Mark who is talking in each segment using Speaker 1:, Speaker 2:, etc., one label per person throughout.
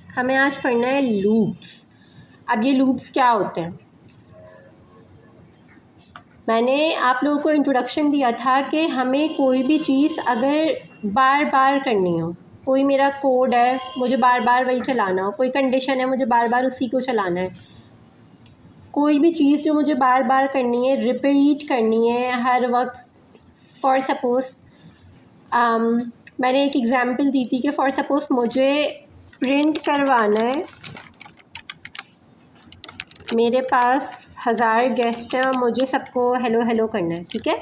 Speaker 1: हमें आज पढ़ना है लूप्स। अब ये लूप्स क्या होते हैं? मैंने आप लोगों को इंट्रोडक्शन दिया था कि हमें कोई भी चीज़ अगर बार बार करनी हो, कोई मेरा कोड है मुझे बार बार वही चलाना हो, कोई कंडीशन है मुझे बार बार उसी को चलाना है, कोई भी चीज़ जो मुझे बार बार करनी है, रिपीट करनी है हर वक्त। फॉर सपोज़ मैंने एक एग्ज़ाम्पल दी थी कि फॉर सपोज़ मुझे प्रिंट करवाना है, मेरे पास 1000 गेस्ट हैं और मुझे सबको हेलो हेलो करना है, ठीक है।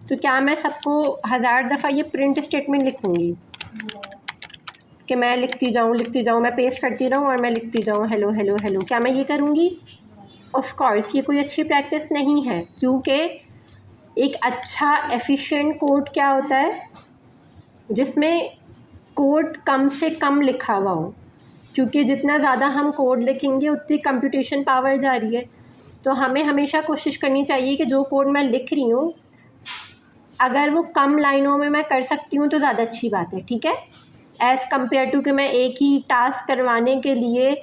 Speaker 1: तो क्या मैं सबको 1000 दफ़ा ये प्रिंट स्टेटमेंट लिखूँगी कि मैं लिखती जाऊँ, मैं पेस्ट करती रहूँ और मैं लिखती जाऊँ हेलो हेलो हेलो? क्या मैं ये करूँगी? ऑफ कोर्स ये कोई अच्छी प्रैक्टिस नहीं है, क्योंकि एक अच्छा एफिशिएंट कोड क्या होता है, जिसमें कोड कम से कम लिखा हुआ हो, क्योंकि जितना ज़्यादा हम कोड लिखेंगे उतनी कंप्यूटेशन पावर जा रही है। तो हमें हमेशा कोशिश करनी चाहिए कि जो कोड मैं लिख रही हूँ अगर वो कम लाइनों में मैं कर सकती हूँ तो ज़्यादा अच्छी बात है, ठीक है। एज़ कम्पेयर टू कि मैं एक ही टास्क करवाने के लिए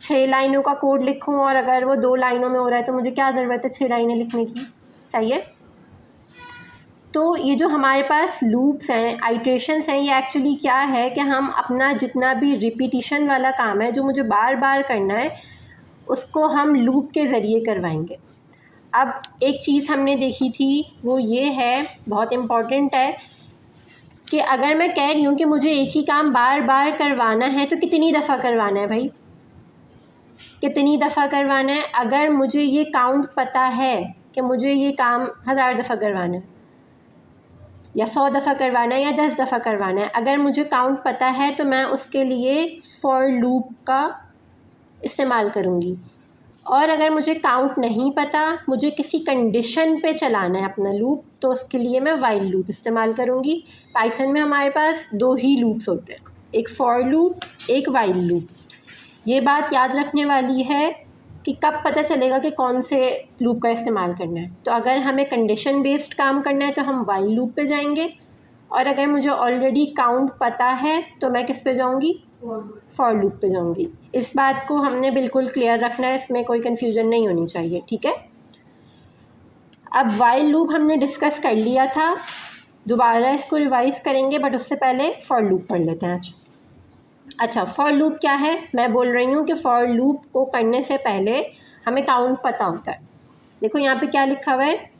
Speaker 1: 6 लाइनों का कोड लिखूँ और अगर वो 2 लाइनों में हो रहा है तो मुझे क्या ज़रूरत है 6 लाइनें लिखने की? सही है। तो ये जो हमारे पास लूप्स हैं, आइट्रेशंस हैं, ये एक्चुअली क्या है कि हम अपना जितना भी रिपीटिशन वाला काम है जो मुझे बार बार करना है उसको हम लूप के ज़रिए करवाएंगे। अब एक चीज़ हमने देखी थी वो ये है, बहुत इम्पॉर्टेंट है, कि अगर मैं कह रही हूँ कि मुझे एक ही काम बार बार करवाना है तो कितनी दफ़ा करवाना है भाई? कितनी दफ़ा करवाना है? अगर मुझे ये काउंट पता है कि मुझे ये काम 1000 दफ़ा करवाना है या 100 दफ़ा करवाना है या 10 दफ़ा करवाना है, अगर मुझे काउंट पता है तो मैं उसके लिए फॉर लूप का इस्तेमाल करूँगी। और अगर मुझे काउंट नहीं पता, मुझे किसी कंडीशन पे चलाना है अपना लूप, तो उसके लिए मैं वाइल लूप इस्तेमाल करूँगी। पाइथन में हमारे पास 2 ही लूप्स होते हैं, एक फॉर लूप, एक वाइल लूप। ये बात याद रखने वाली है कि कब पता चलेगा कि कौन से लूप का इस्तेमाल करना है। तो अगर हमें कंडीशन बेस्ड काम करना है तो हम वाइल लूप पे जाएंगे, और अगर मुझे ऑलरेडी काउंट पता है तो मैं किस पे जाऊंगी? फॉर लूप पे जाऊंगी। इस बात को हमने बिल्कुल क्लियर रखना है, इसमें कोई कन्फ्यूजन नहीं होनी चाहिए, ठीक है। अब वाइल लूप हमने डिस्कस कर लिया था, दोबारा इसको रिवाइज करेंगे, बट उससे पहले फॉर लूप पढ़ लेते हैं आज। अच्छा, फॉर लूप क्या है? मैं बोल रही हूँ कि फॉर लूप को करने से पहले हमें काउंट पता होता है। देखो यहाँ पे क्या लिखा हुआ है,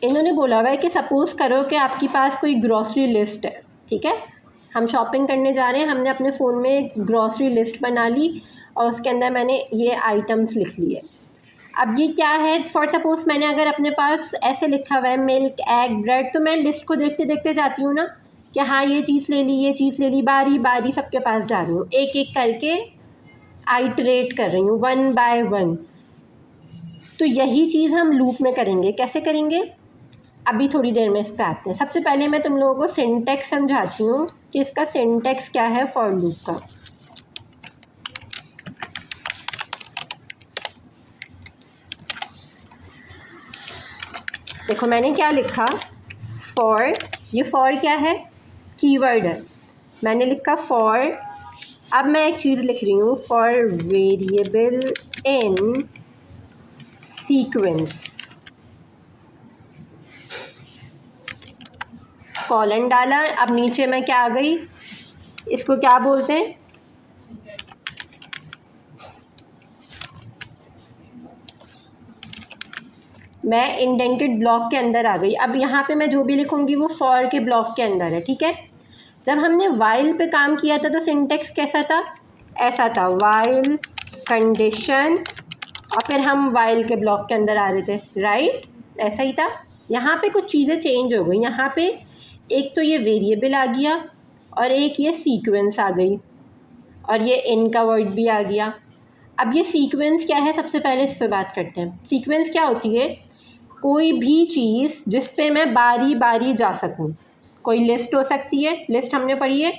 Speaker 1: इन्होंने बोला हुआ है कि सपोज़ करो कि आपके पास कोई ग्रॉसरी लिस्ट है, ठीक है। हम शॉपिंग करने जा रहे हैं, हमने अपने फ़ोन में एक ग्रॉसरी लिस्ट बना ली और उसके अंदर मैंने ये आइटम्स लिख लिए। अब ये क्या है, फॉर सपोज़ मैंने अगर अपने पास ऐसे लिखा हुआ है मिल्क, एग, ब्रेड, तो मैं लिस्ट को देखते देखते जाती हूँ ना कि हाँ ये चीज़ ले ली, ये चीज़ ले ली, बारी बारी सबके पास जा रही हूँ, एक एक करके आइटरेट कर रही हूँ, 1 बाय 1। तो यही चीज़ हम लूप में करेंगे। कैसे करेंगे? अभी थोड़ी देर में इस पे आते हैं। सबसे पहले मैं तुम लोगों को सिंटैक्स समझाती हूँ कि इसका सिंटैक्स क्या है फॉर लूप का। देखो मैंने क्या लिखा, फॉर, ये फॉर क्या है? कीवर्ड है। मैंने लिखा फॉर, अब मैं एक चीज़ लिख रही हूँ, for variable in sequence, colon डाला। अब नीचे मैं क्या आ गई, इसको क्या बोलते हैं? मैं इंडेंटेड ब्लॉक के अंदर आ गई। अब यहाँ पे मैं जो भी लिखूँगी वो फॉर के ब्लॉक के अंदर है, ठीक है। जब हमने वाइल पे काम किया था तो सिंटेक्स कैसा था? ऐसा था, वाइल कंडीशन, और फिर हम वाइल के ब्लॉक के अंदर आ रहे थे, राइट, ऐसा ही था। यहाँ पे कुछ चीज़ें चेंज हो गई। यहाँ पे एक तो ये वेरिएबल आ गया और एक ये सीक्वेंस आ गई और ये इन का वर्ड भी आ गया। अब ये सीक्वेंस क्या है, सबसे पहले इस पे बात करते हैं। सीक्वेंस क्या होती है? कोई भी चीज़ जिस पे मैं बारी बारी जा सकूं। कोई लिस्ट हो सकती है, लिस्ट हमने पढ़ी है।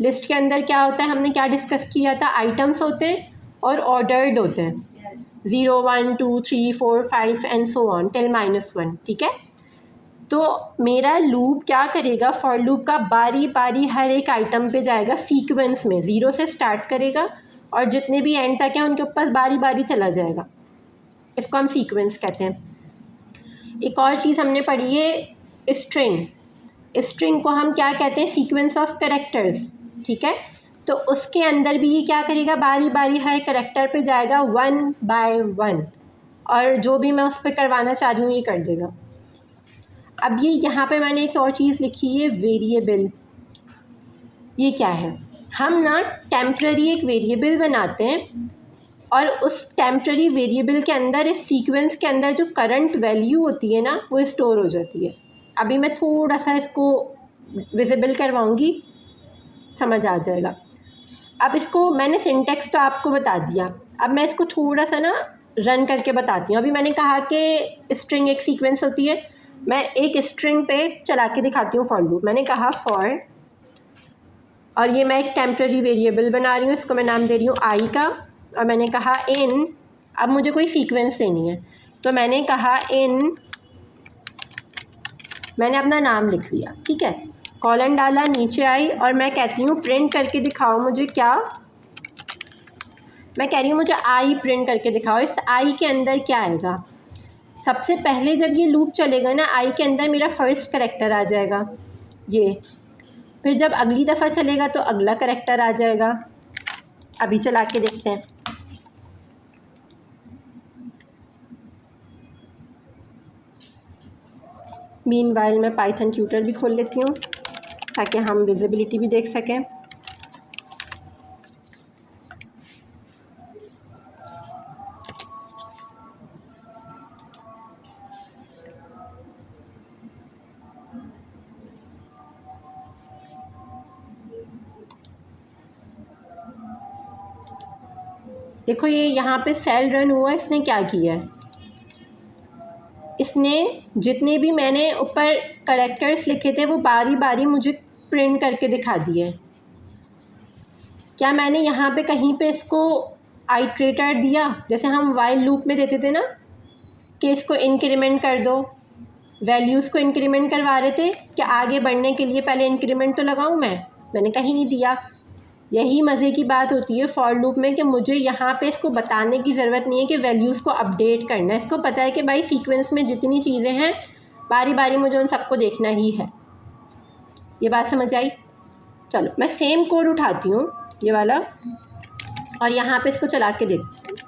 Speaker 1: लिस्ट के अंदर क्या होता है, हमने क्या डिस्कस किया था? आइटम्स होते हैं और ऑर्डर्ड होते हैं, 0 1 2 3 4 5 एंड सो ऑन टिल -1, ठीक है। तो मेरा लूप क्या करेगा, फॉर लूप का बारी बारी हर एक आइटम पे जाएगा सीक्वेंस में, 0 से स्टार्ट करेगा और जितने भी एंड तक हैं उनके ऊपर बारी बारी चला जाएगा। इसको हम सीक्वेंस कहते हैं। एक और चीज़ हमने पढ़ी है स्ट्रिंग। स्ट्रिंग को हम क्या कहते हैं? सीक्वेंस ऑफ कैरेक्टर्स, ठीक है। तो उसके अंदर भी ये क्या करेगा? बारी बारी हर कैरेक्टर पे जाएगा 1 बाय 1, और जो भी मैं उस पर करवाना चाह रही हूँ ये कर देगा। अब ये यहाँ पे मैंने एक और चीज़ लिखी है, वेरिएबल। ये क्या है? हम ना टेम्प्ररी एक वेरिएबल बनाते हैं और उस टेम्प्ररी वेरिएबल के अंदर, इस सीक्वेंस के अंदर जो करंट वैल्यू होती है ना, वो स्टोर हो जाती है। अभी मैं थोड़ा सा इसको विजिबल करवाऊंगी, समझ आ जाएगा। अब इसको मैंने सिंटेक्स तो आपको बता दिया, अब मैं इसको थोड़ा सा ना रन करके बताती हूँ। अभी मैंने कहा कि स्ट्रिंग एक सीक्वेंस होती है, मैं एक स्ट्रिंग पे चला के दिखाती हूँ फॉर लूप। मैंने कहा फॉर, और ये मैं एक टेम्प्ररी वेरिएबल बना रही हूँ, इसको मैं नाम दे रही हूँ आई का, और मैंने कहा इन, अब मुझे कोई सीक्वेंस देनी है तो मैंने कहा इन, मैंने अपना नाम लिख लिया, ठीक है, कॉलन डाला, नीचे आई और मैं कहती हूँ प्रिंट करके दिखाओ मुझे क्या, मैं कह रही हूँ मुझे आई प्रिंट करके दिखाओ। इस आई के अंदर क्या आएगा? सबसे पहले जब ये लूप चलेगा ना, आई के अंदर मेरा फर्स्ट करेक्टर आ जाएगा ये, फिर जब अगली दफ़ा चलेगा तो अगला करेक्टर आ जाएगा। अभी चला के देखते हैं। मीनवाइल मैं पाइथन ट्यूटर भी खोल लेती हूँ ताकि हम विजिबिलिटी भी देख सकें। देखो ये यहाँ पे सेल रन हुआ, इसने क्या किया है, इसने जितने भी मैंने ऊपर करेक्टर्स लिखे थे वो बारी बारी मुझे प्रिंट करके दिखा दिए। क्या मैंने यहाँ पे कहीं पे इसको आइट्रेटर दिया, जैसे हम वाइल लूप में देते थे ना कि इसको इंक्रीमेंट कर दो, वैल्यूज़ को इंक्रीमेंट करवा रहे थे कि आगे बढ़ने के लिए पहले इंक्रीमेंट तो लगाऊँ मैंने कहीं नहीं दिया। यही मज़े की बात होती है फॉर लूप में कि मुझे यहाँ पे इसको बताने की ज़रूरत नहीं है कि वैल्यूज़ को अपडेट करना है। इसको पता है कि भाई सीक्वेंस में जितनी चीज़ें हैं बारी बारी मुझे उन सबको देखना ही है। ये बात समझ आई? चलो मैं सेम कोड उठाती हूँ ये वाला और यहाँ पे इसको चला के देखती हूँ।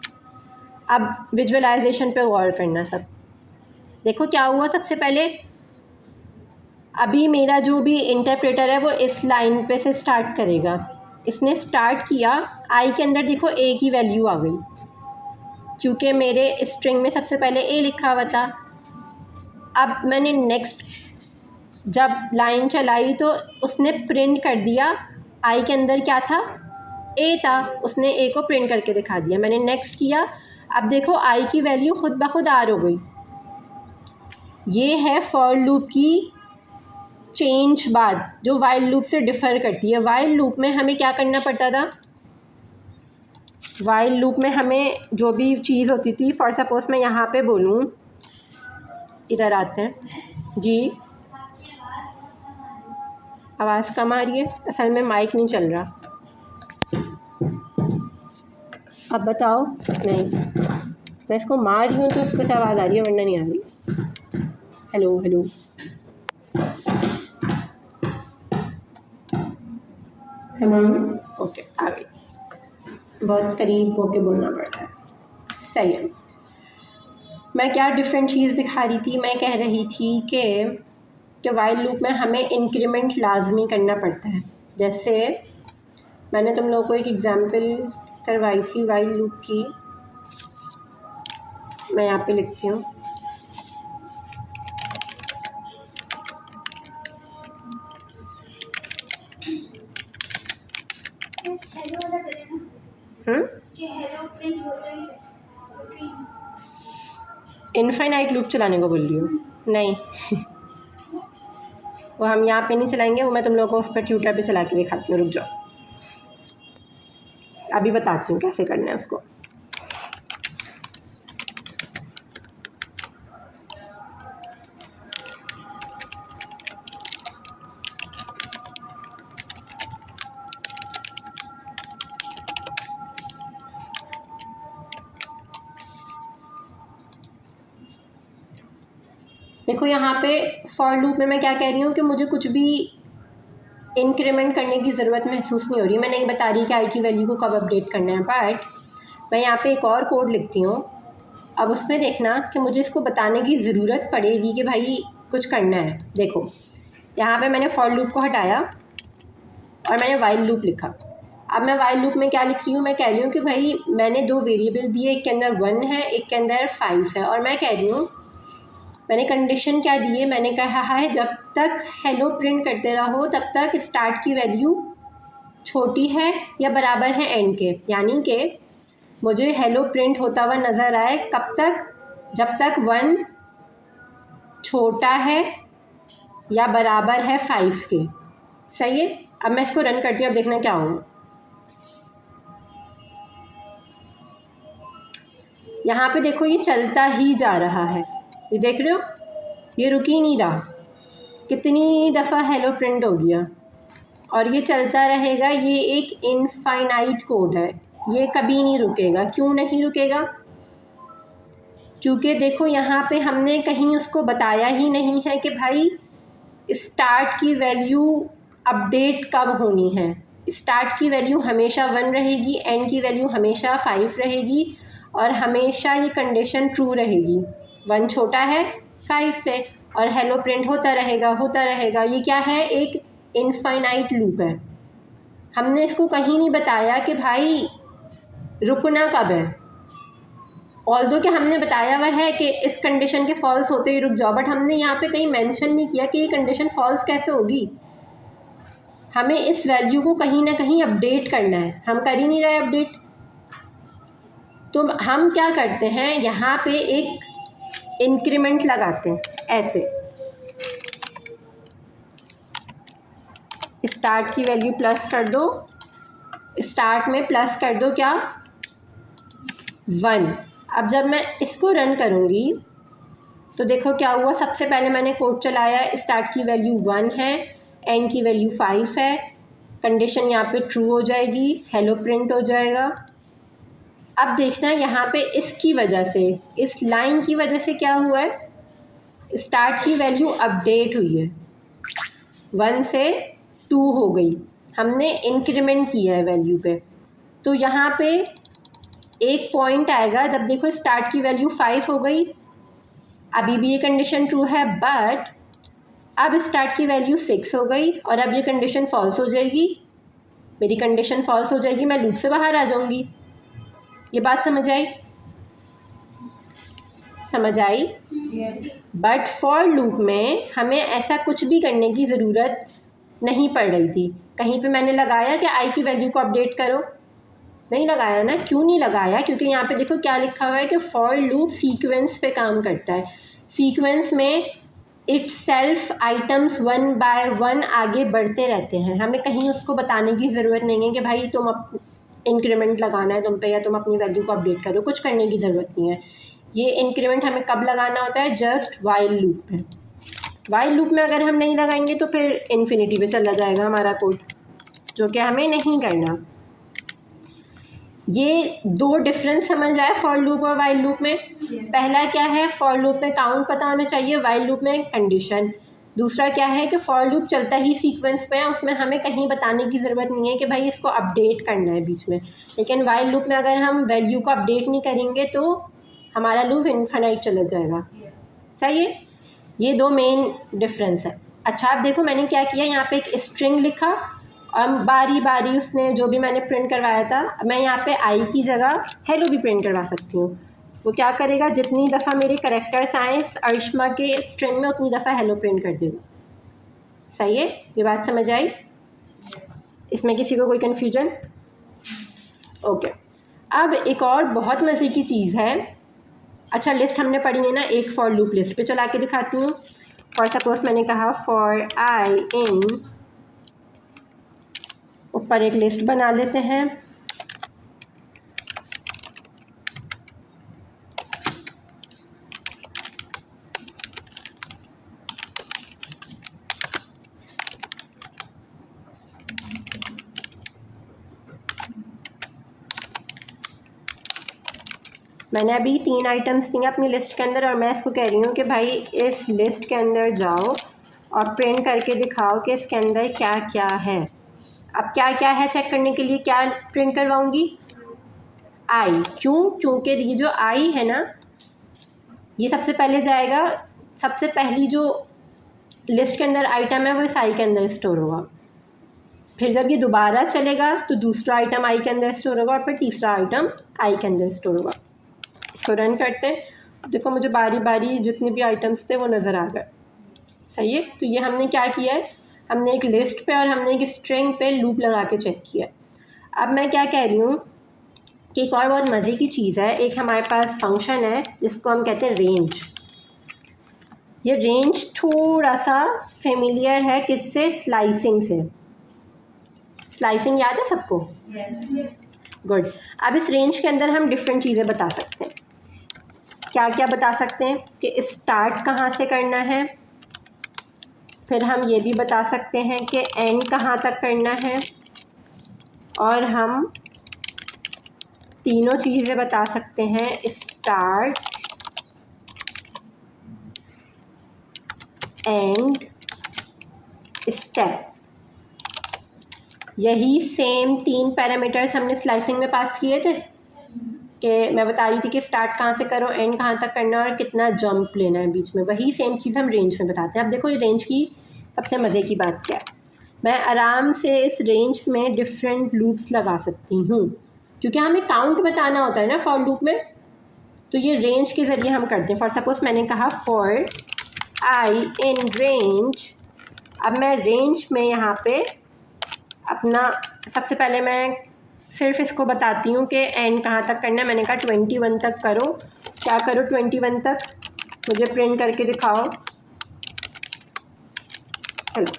Speaker 1: अब विजुअलाइजेशन पे गौर करना सब। देखो क्या हुआ, सबसे पहले अभी मेरा जो भी इंटरप्रेटर है वो इस लाइन पे से स्टार्ट करेगा। इसने स्टार्ट किया, आई के अंदर देखो ए की वैल्यू आ गई क्योंकि मेरे स्ट्रिंग में सबसे पहले ए लिखा हुआ था। अब मैंने नेक्स्ट जब लाइन चलाई तो उसने प्रिंट कर दिया, आई के अंदर क्या था, ए था, उसने ए को प्रिंट करके दिखा दिया। मैंने नेक्स्ट किया, अब देखो आई की वैल्यू खुद ब खुद आर हो गई। ये है फॉर लूप की चेंज बात जो वाइल लूप से डिफ़र करती है। वाइल लूप में हमें क्या करना पड़ता था, वाइल लूप में हमें जो भी चीज़ होती थी, फॉर सपोज मैं यहाँ पे बोलूँ, इधर आते हैं जी, आवाज़ कम आ रही है, असल में माइक नहीं चल रहा। अब बताओ, नहीं मैं इसको मार रही हूँ तो उस पर से आवाज़ आ रही है वरना नहीं आ रही। हेलो हेलो, ओके आ गई। बहुत करीब होके बोलना पड़ता है, सही है। मैं क्या डिफरेंट चीज़ दिखा रही थी, मैं कह रही थी कि वाइल लूप में हमें इंक्रीमेंट लाजमी करना पड़ता है। जैसे मैंने तुम लोगों को एक एग्जांपल करवाई थी वाइल लूप की, मैं यहाँ पे लिखती हूँ। इनफाइनाइट लूप चलाने को बोल रही हूँ? नहीं वो हम यहाँ पे नहीं चलाएंगे, वो मैं तुम लोगों को उस पर ट्यूटर पे चला के दिखाती हूँ। रुक जाओ, अभी बताती हूँ कैसे करना है उसको। देखो यहाँ पे फॉर लूप में मैं क्या कह रही हूँ कि मुझे कुछ भी इंक्रीमेंट करने की ज़रूरत महसूस नहीं हो रही। मैं नहीं बता रही कि आई की वैल्यू को कब अपडेट करना है, बट मैं यहाँ पे एक और कोड लिखती हूँ। अब उसमें देखना कि मुझे इसको बताने की ज़रूरत पड़ेगी कि भाई कुछ करना है। देखो यहाँ पे मैंने फॉर लूप को हटाया और मैंने वाइल लूप लिखा। अब मैं वाइल लूप में क्या लिख रही हूँ, मैं कह रही हूँ कि भाई मैंने 2 वेरिएबल दिए, एक के अंदर 1 है, एक के अंदर 5 है, और मैं कह रही हूँ मैंने कंडीशन क्या दी है, मैंने कहा है जब तक हेलो प्रिंट करते रहो तब तक स्टार्ट की वैल्यू छोटी है या बराबर है एंड के। यानी कि मुझे हेलो प्रिंट होता हुआ नज़र आए कब तक, जब तक 1 छोटा है या बराबर है 5 के। सही है। अब मैं इसको रन करती हूँ, अब देखना क्या होगा। यहाँ पे देखो ये चलता ही जा रहा है, ये देख रहे हो, ये रुक ही नहीं रहा। कितनी दफ़ा हेलो प्रिंट हो गया और ये चलता रहेगा। ये एक इनफाइनाइट कोड है, ये कभी नहीं रुकेगा। क्यों नहीं रुकेगा? क्योंकि देखो यहाँ पे हमने कहीं उसको बताया ही नहीं है कि भाई स्टार्ट की वैल्यू अपडेट कब होनी है। स्टार्ट की वैल्यू हमेशा 1 रहेगी, एंड की वैल्यू हमेशा 5 रहेगी, और हमेशा ये कंडीशन ट्रू रहेगी। 1 छोटा है 5 से और हेलो प्रिंट होता रहेगा होता रहेगा। ये क्या है, एक इनफाइनाइट लूप है। हमने इसको कहीं नहीं बताया कि भाई रुकना कब है। ऑल्दो कि हमने बताया हुआ है कि इस कंडीशन के फॉल्स होते ही रुक जाओ, बट हमने यहाँ पे कहीं मेंशन नहीं किया कि ये कंडीशन फॉल्स कैसे होगी। हमें इस वैल्यू को कहीं ना कहीं अपडेट करना है, हम कर ही नहीं रहे अपडेट। तो हम क्या करते हैं, यहाँ पे एक इंक्रीमेंट लगाते हैं ऐसे, स्टार्ट की वैल्यू प्लस कर दो, स्टार्ट में प्लस कर दो क्या, 1। अब जब मैं इसको रन करूँगी तो देखो क्या हुआ। सबसे पहले मैंने कोड चलाया, स्टार्ट की वैल्यू 1 है, एंड की वैल्यू 5 है, कंडीशन यहाँ पे ट्रू हो जाएगी, हेलो प्रिंट हो जाएगा। अब देखना यहाँ पे इसकी वजह से, इस लाइन की वजह से क्या हुआ है, स्टार्ट की वैल्यू अपडेट हुई है, 1 से 2 हो गई। हमने इंक्रीमेंट किया है वैल्यू पे। तो यहाँ पे एक पॉइंट आएगा जब देखो स्टार्ट की वैल्यू 5 हो गई, अभी भी ये कंडीशन ट्रू है, बट अब स्टार्ट की वैल्यू 6 हो गई और अब ये कंडीशन फॉल्स हो जाएगी। मेरी कंडीशन फॉल्स हो जाएगी, मैं लूप से बाहर आ जाऊंगी। ये बात समझ आई? समझ आई? बट फॉर लूप में हमें ऐसा कुछ भी करने की ज़रूरत नहीं पड़ रही थी। कहीं पे मैंने लगाया कि आई की वैल्यू को अपडेट करो, नहीं लगाया ना। क्यों नहीं लगाया? क्योंकि यहाँ पे देखो क्या लिखा हुआ है कि फॉर लूप सीक्वेंस पे काम करता है। सीक्वेंस में इटसेल्फ आइटम्स 1 बाय 1 आगे बढ़ते रहते हैं। हमें कहीं उसको बताने की ज़रूरत नहीं है कि भाई तुम इंक्रीमेंट लगाना है तुम पे, या तुम अपनी वैल्यू को अपडेट करो। कुछ करने की ज़रूरत नहीं है। ये इंक्रीमेंट हमें कब लगाना होता है, जस्ट वाइल लूप में। वाइल लूप में अगर हम नहीं लगाएंगे तो फिर इन्फिनिटी पे चला जाएगा हमारा कोड, जो कि हमें नहीं करना। ये 2 डिफरेंस समझ आए फॉर लूप और वाइल लूप में। पहला क्या है, फॉर लूप में काउंट पता होना चाहिए, वाइल लूप में कंडीशन। दूसरा क्या है कि फॉर लूप चलता ही सीक्वेंस में है, उसमें हमें कहीं बताने की ज़रूरत नहीं है कि भाई इसको अपडेट करना है बीच में। लेकिन वाइल लूप में अगर हम वैल्यू को अपडेट नहीं करेंगे तो हमारा लूप इनफाइनाइट चला जाएगा। सही है। ये 2 मेन डिफरेंस है। अच्छा अब देखो मैंने क्या किया, यहाँ पे एक स्ट्रिंग लिखा और बारी बारी उसने जो भी मैंने प्रिंट करवाया था, मैं यहाँ पे आई की जगह हेलो भी प्रिंट करवा सकती हूँ। वो क्या करेगा, जितनी दफ़ा मेरे कैरेक्टर्स आए अर्शमा के स्ट्रिंग में उतनी दफ़ा हेलो प्रिंट कर देगा। सही है। ये बात समझ आई? इसमें किसी को कोई कन्फ्यूजन? ओके। अब एक और बहुत मज़े की चीज़ है। अच्छा लिस्ट हमने पढ़ी है ना, एक फॉर लूप लिस्ट पे चला के दिखाती हूँ। फॉर सपोज मैंने कहा फॉर आई इन, ऊपर एक लिस्ट बना लेते हैं। मैंने अभी 3 आइटम्स दिए अपनी लिस्ट के अंदर और मैं इसको कह रही हूँ कि भाई इस लिस्ट के अंदर जाओ और प्रिंट करके दिखाओ कि इसके अंदर क्या क्या है। अब क्या क्या है चेक करने के लिए क्या प्रिंट करवाऊँगी? आई। क्यों? क्योंकि ये जो आई है ना, ये सबसे पहले जाएगा, सबसे पहली जो लिस्ट के अंदर आइटम है वो इस आई के अंदर स्टोर होगा। फिर जब ये दोबारा चलेगा तो दूसरा आइटम आई के अंदर स्टोर होगा और फिर तीसरा आइटम आई के अंदर स्टोर होगा। इसको रन करते हैं। अब देखो मुझे बारी बारी जितने भी आइटम्स थे वो नज़र आ गए। सही है। तो ये हमने क्या किया है, हमने एक लिस्ट पे और हमने एक स्ट्रिंग पे लूप लगा के चेक किया। अब मैं क्या कह रही हूँ कि एक और बहुत मज़े की चीज़ है। एक हमारे पास फंक्शन है जिसको हम कहते हैं रेंज। ये रेंज थोड़ा सा फेमिलियर है किससे? स्लाइसिंग से। स्लाइसिंग याद है सबको? गुड। अब इस रेंज के अंदर हम डिफरेंट चीज़ें बता सकते हैं। क्या क्या बता सकते हैं कि स्टार्ट कहाँ से करना है, फिर हम ये भी बता सकते हैं कि एंड कहाँ तक करना है, और हम तीनों चीज़ें बता सकते हैं, स्टार्ट, एंड, स्टेप। यही सेम 3 पैरामीटर्स हमने स्लाइसिंग में पास किए थे कि मैं बता रही थी कि स्टार्ट कहाँ से करो, एंड कहाँ तक करना है और कितना जंप लेना है बीच में। वही सेम चीज़ हम रेंज में बताते हैं। अब देखो ये रेंज की सबसे मज़े की बात क्या है, मैं आराम से इस रेंज में डिफरेंट लूप्स लगा सकती हूँ क्योंकि हमें काउंट बताना होता है ना फॉर लूप में। तो ये रेंज के ज़रिए हम करते हैं। फॉर सपोज मैंने कहा फॉर आई इन रेंज। अब मैं रेंज में यहाँ पे अपना सबसे पहले मैं सिर्फ इसको बताती हूँ कि एंड कहाँ तक करना है। मैंने कहा 21 तक करो। क्या करो 21 तक? मुझे प्रिंट करके दिखाओ। हेलो।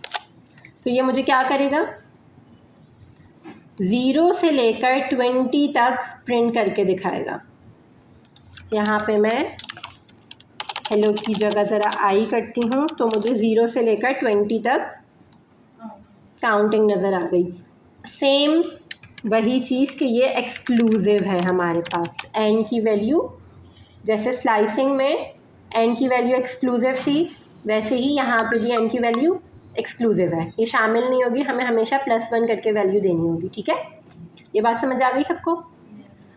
Speaker 1: तो ये मुझे क्या करेगा? 0 से लेकर 20 तक प्रिंट करके दिखाएगा। यहाँ पे मैं हेलो की जगह ज़रा आई करती हूँ तो मुझे 0 से लेकर 20 तक काउंटिंग नज़र आ गई। सेम वही चीज़ कि ये एक्सक्लूसिव है हमारे पास। एंड की वैल्यू जैसे स्लाइसिंग में एंड की वैल्यू एक्सक्लूसिव थी, वैसे ही यहाँ पे भी एंड की वैल्यू एक्सक्लूसिव है। ये शामिल नहीं होगी, हमें हमेशा +1 करके वैल्यू देनी होगी। ठीक है, ये बात समझ आ गई सबको?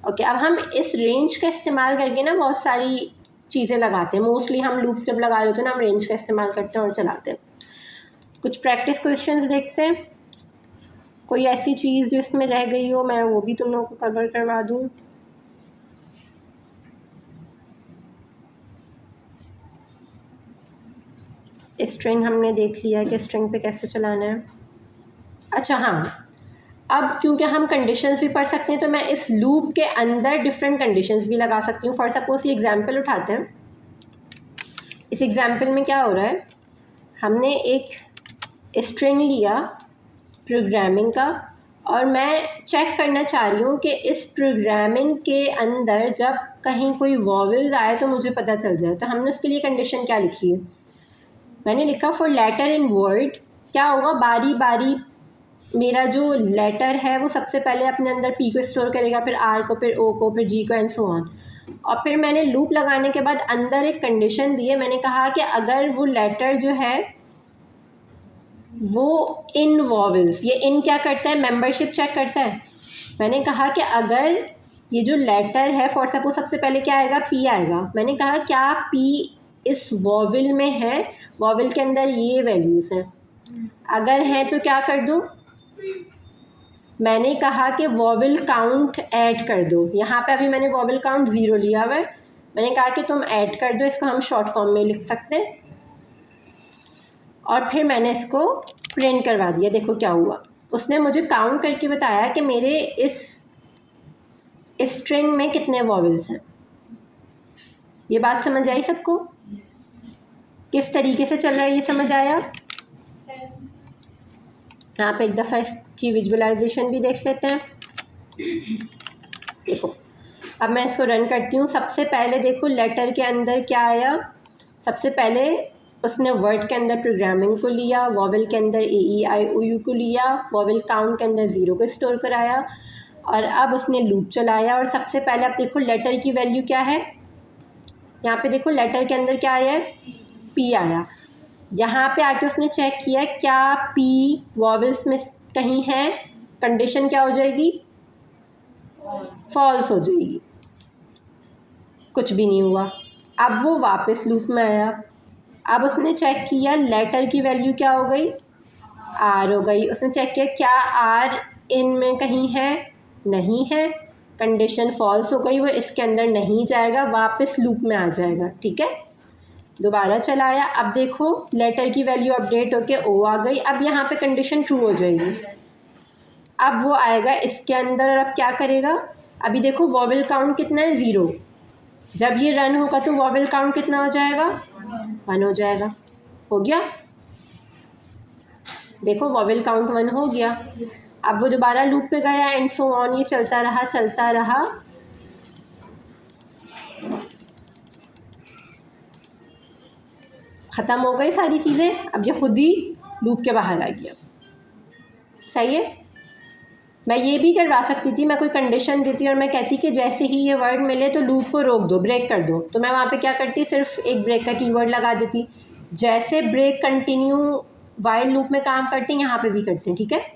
Speaker 1: ओके। अब हम इस रेंज का इस्तेमाल करके ना बहुत सारी चीज़ें लगाते हैं। मोस्टली हम लूप जब लगा रहे होते हैं ना, हम रेंज का इस्तेमाल करते हैं और चलाते हैं। कुछ प्रैक्टिस क्वेश्चंस देखते हैं। कोई ऐसी चीज़ जो इसमें रह गई हो मैं वो भी तुम लोगों को कवर करवा दूँ। स्ट्रिंग हमने देख लिया है कि स्ट्रिंग पे कैसे चलाना है। अच्छा हाँ, अब क्योंकि हम कंडीशंस भी पढ़ सकते हैं तो मैं इस लूप के अंदर डिफरेंट कंडीशंस भी लगा सकती हूँ। फॉर सपोज ये एग्जांपल उठाते हैं। इस एग्जांपल में क्या हो रहा है, हमने एक स्ट्रिंग लिया प्रोग्रामिंग का और मैं चेक करना चाह रही हूँ कि इस प्रोग्रामिंग के अंदर जब कहीं कोई वॉवेल्स आए तो मुझे पता चल जाए। तो हमने उसके लिए कंडीशन क्या लिखी है, मैंने लिखा फॉर लेटर इन वर्ड। क्या होगा, बारी बारी मेरा जो लेटर है वो सबसे पहले अपने अंदर पी को स्टोर करेगा, फिर आर को, फिर ओ को, फिर जी को, एंड सो ऑन। और फिर मैंने लूप लगाने के बाद अंदर एक कंडीशन दी है। मैंने कहा कि अगर वो लेटर जो है वो इन वॉवेल्स, ये इन क्या करता है, मेंबरशिप चेक करता है। मैंने कहा कि अगर ये जो लेटर है, फॉर सपोज सबसे पहले क्या आएगा, पी आएगा। मैंने कहा क्या पी इस वॉवेल में है, वॉवेल के अंदर ये वैल्यूज़ हैं, अगर हैं तो क्या कर दूँ, मैंने कहा कि वॉवेल काउंट ऐड कर दो। यहाँ पे अभी मैंने वॉवेल काउंट 0 लिया हुआ है। मैंने कहा कि तुम ऐड कर दो, इसको हम शॉर्ट फॉर्म में लिख सकते हैं। और फिर मैंने इसको प्रिंट करवा दिया। देखो क्या हुआ, उसने मुझे काउंट करके बताया कि मेरे इस स्ट्रिंग में कितने वॉवेल्स हैं। ये बात समझ आई सबको? किस तरीके से चल रहा है ये समझ आया? यहाँ पे एक दफ़ा इसकी विजुअलाइजेशन भी देख लेते हैं। देखो अब मैं इसको रन करती हूँ। सबसे पहले देखो लेटर के अंदर क्या आया, सबसे पहले उसने वर्ड के अंदर प्रोग्रामिंग को लिया, वॉवेल के अंदर AEIOU को लिया, वॉवेल काउंट के अंदर 0 को स्टोर कराया, और अब उसने लूप चलाया और सबसे पहले आप देखो लेटर की वैल्यू क्या है, यहाँ पे देखो लेटर के अंदर क्या आया है, पी आया। यहाँ पे आके उसने चेक किया क्या पी वॉवेल्स में कहीं है, कंडीशन क्या हो जाएगी, फॉल्स हो जाएगी, कुछ भी नहीं हुआ। अब वो वापस लूप में आया, अब उसने चेक किया लेटर की वैल्यू क्या हो गई, आर हो गई। उसने चेक किया क्या आर इन में कहीं है, नहीं है, कंडीशन फॉल्स हो गई, वो इसके अंदर नहीं जाएगा, वापस लूप में आ जाएगा। ठीक है, दोबारा चलाया, अब देखो लेटर की वैल्यू अपडेट होके ओ आ गई। अब यहाँ पे कंडीशन ट्रू हो जाएगी, अब वो आएगा इसके अंदर और अब क्या करेगा, अभी देखो वॉवेल काउंट कितना है, 0। जब ये रन होगा तो वॉवेल काउंट कितना हो जाएगा, 1 हो जाएगा। हो गया, देखो वॉवेल काउंट 1 हो गया। अब वो दोबारा लूप पे गया एंड सो ऑन, ये चलता रहा चलता रहा, ख़त्म हो गई सारी चीज़ें। अब ये खुद ही लूप के बाहर आ गया। सही है, मैं ये भी करवा सकती थी, मैं कोई कंडीशन देती और मैं कहती कि जैसे ही ये वर्ड मिले तो लूप को रोक दो, ब्रेक कर दो, तो मैं वहाँ पे क्या करती, सिर्फ एक ब्रेक का कीवर्ड लगा देती। जैसे ब्रेक कंटिन्यू वाइल लूप में काम करते हैं यहाँ पे भी करते हैं। ठीक है,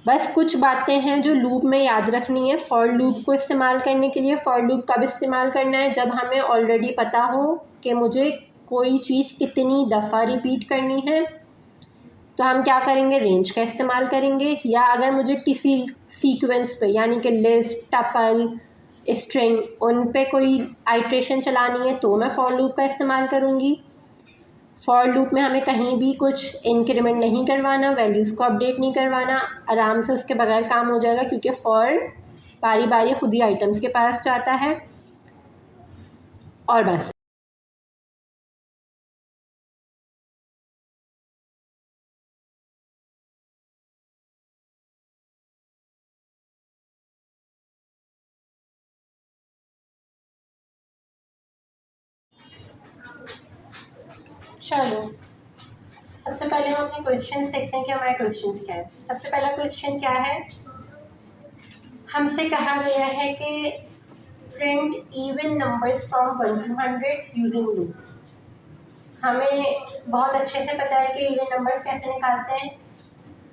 Speaker 1: बस कुछ बातें हैं जो लूप में याद रखनी है। फॉर लूप को इस्तेमाल करने के लिए, फॉर लूप कब इस्तेमाल करना है, जब हमें ऑलरेडी पता हो कि मुझे कोई चीज़ कितनी दफ़ा रिपीट करनी है, तो हम क्या करेंगे, रेंज का इस्तेमाल करेंगे। या अगर मुझे किसी सीक्वेंस पे यानी कि लिस्ट, टपल, स्ट्रिंग, उन पे कोई आइट्रेशन चलानी है तो मैं फॉर लूप का इस्तेमाल करूँगी। फॉर लूप में हमें कहीं भी कुछ इंक्रीमेंट नहीं करवाना, वैल्यूज़ को अपडेट नहीं करवाना, आराम से उसके बगैर काम हो जाएगा, क्योंकि फॉर बारी बारी खुद ही आइटम्स के पास जाता है। और बस चलो, सबसे पहले हम अपने क्वेश्चंस देखते हैं कि हमारे क्वेश्चंस क्या है। सबसे पहला क्वेश्चन क्या है, हमसे कहा गया है कि print even numbers from 1 to 100 using loop. हमें बहुत अच्छे से पता है कि इवन नंबर्स कैसे निकालते हैं,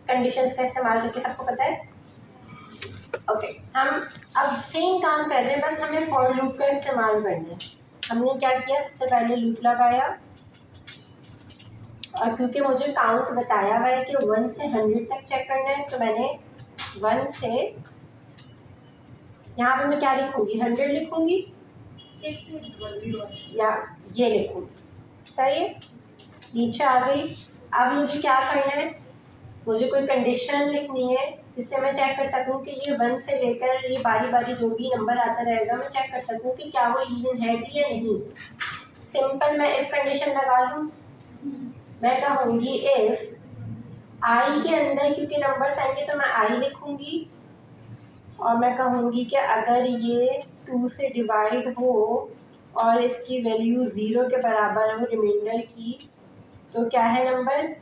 Speaker 1: कंडीशंस का इस्तेमाल करके, सबको पता है। ओके, हम अब सेम काम कर रहे हैं, बस हमें फॉर लूप का इस्तेमाल करना है। हमने क्या किया, सबसे पहले लूप लगाया, और क्योंकि मुझे काउंट बताया हुआ है कि 1 से 100 तक चेक करना है, तो मैंने 1 से, यहाँ पे मैं क्या लिखूंगी, 100 लिखूंगी या ये लिखूंगी। सही है, नीचे आ गई। अब मुझे क्या करना है, मुझे कोई कंडीशन लिखनी है जिससे मैं चेक कर सकूं कि ये 1 से लेकर ये बारी बारी जो भी नंबर आता रहेगा, मैं चेक कर सकूं कि क्या वो इवन है भी या नहीं। सिंपल मैं इफ कंडीशन लगा लूँ, मैं कहूँगी इफ आई के अंदर, क्योंकि नंबर्स आएंगे तो मैं आई लिखूँगी, और मैं कहूँगी कि अगर ये 2 से डिवाइड हो और इसकी वैल्यू 0 के बराबर हो रिमाइंडर की, तो क्या है नंबर,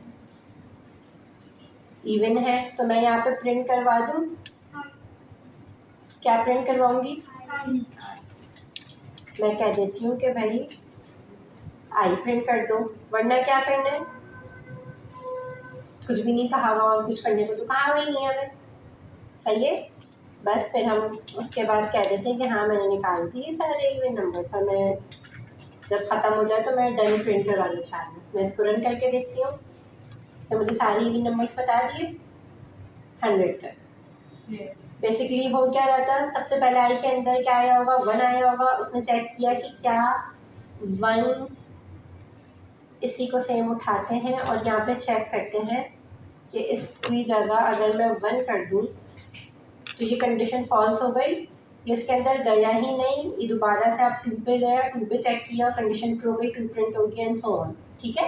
Speaker 1: इवन है। तो मैं यहाँ पे प्रिंट करवा दूँ, क्या प्रिंट करवाऊँगी, मैं कह देती हूँ कि भाई आई प्रिंट कर दो, वरना क्या करना है, कुछ भी नहीं कहा हुआ और कुछ करने को तो कहा हुआ ही नहीं है हमें। सही है, बस फिर हम उसके बाद कह देते हैं कि हाँ मैंने निकाल दिए सारे इवन नंबर्स, और मैं जब ख़त्म हो जाए तो मैं डन प्रिंट करवाना चाह रही हूँ। मैं इसको रन करके देखती हूँ, इससे मुझे सारे इवन नंबर्स बता दिए 100 तक। बेसिकली हो क्या रहा था, सबसे पहले आई के अंदर क्या आया होगा, 1 आया होगा। उसने चेक किया कि क्या 1 इसी को सेम उठाते हैं और यहाँ पे चेक करते हैं कि इसकी जगह अगर मैं 1 कर दूँ तो ये कंडीशन फॉल्स हो गई, ये इसके अंदर गया ही नहीं, ये दोबारा से आप 2 पे गया, 2 पे चेक किया, कंडीशन ट्रू हो गई, 2 प्रिंट हो गया एंड सो ऑन। ठीक है,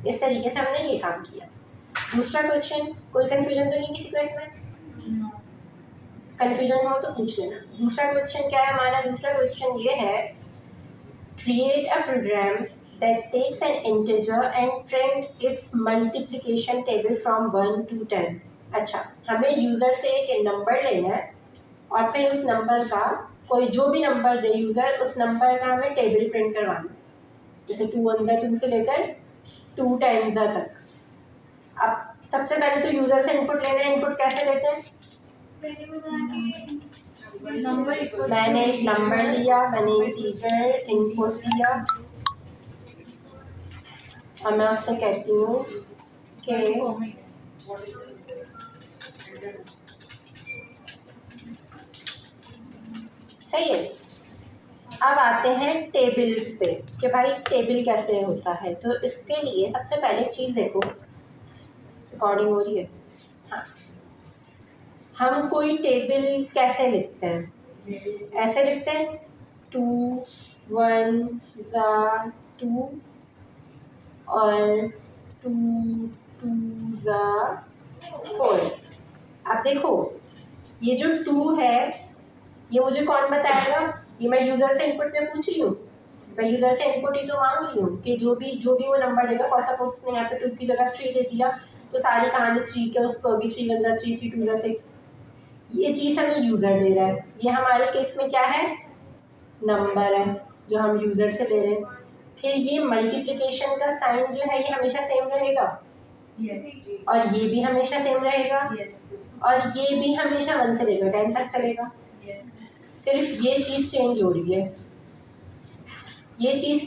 Speaker 1: इस तरीके से हमने ये काम किया। दूसरा क्वेश्चन, कोई कन्फ्यूजन तो नहीं किसी को इसमें? कन्फ्यूजन हो तो पूछ लेना। दूसरा क्वेश्चन क्या है हमारा, दूसरा क्वेश्चन ये है, create a program that takes an integer and print its multiplication table from 1 to 10। अच्छा, हमें यूज़र से एक नंबर लेना है और फिर उस नंबर का कोई जो भी नंबर दे यूज़र, उस नंबर का हमें टेबल प्रिंट करवाना है। जैसे 2 1 2 से लेकर 2 10 तक। अब सबसे पहले तो यूज़र से इनपुट लेना है। इनपुट कैसे लेते हैं? मैंने एक नंबर लिया, मैंने इंटीजर इनपुट लिया और मैं उससे कहती हूँ कि सही है। अब आते हैं टेबल पे कि भाई टेबल कैसे होता है। तो इसके लिए सबसे पहले एक चीज़ देखो, रिकॉर्डिंग हो रही है। हाँ, हम कोई टेबल कैसे लिखते हैं? ऐसे लिखते हैं 2 1 2 और 2 2 4। अब देखो ये जो 2 है ये मुझे कौन बताएगा? ये मैं यूज़र से इनपुट में पूछ रही हूँ, मैं यूज़र से इनपुट ही तो मांग रही हूँ कि जो भी वो नंबर देगा। फॉर सपोज उसने यहाँ पे 2 की जगह 3 दे दिया तो सारी कहानी 3 के उस पर भी 3 1 3 3 2 6। ये चीज़ हमें यूज़र दे रहा है। ये हमारे केस में क्या है? नंबर है जो हम यूज़र से ले रहे हैं। फिर ये मल्टीप्लिकेशन का साइन जो है ये हमेशा सेम रहेगा। और ये भी हमेशा सेम रहेगा। और ये भी हमेशा 1 से लेकर 10 तक चलेगा। सिर्फ ये चीज़ चेंज हो रही है। ये चीज़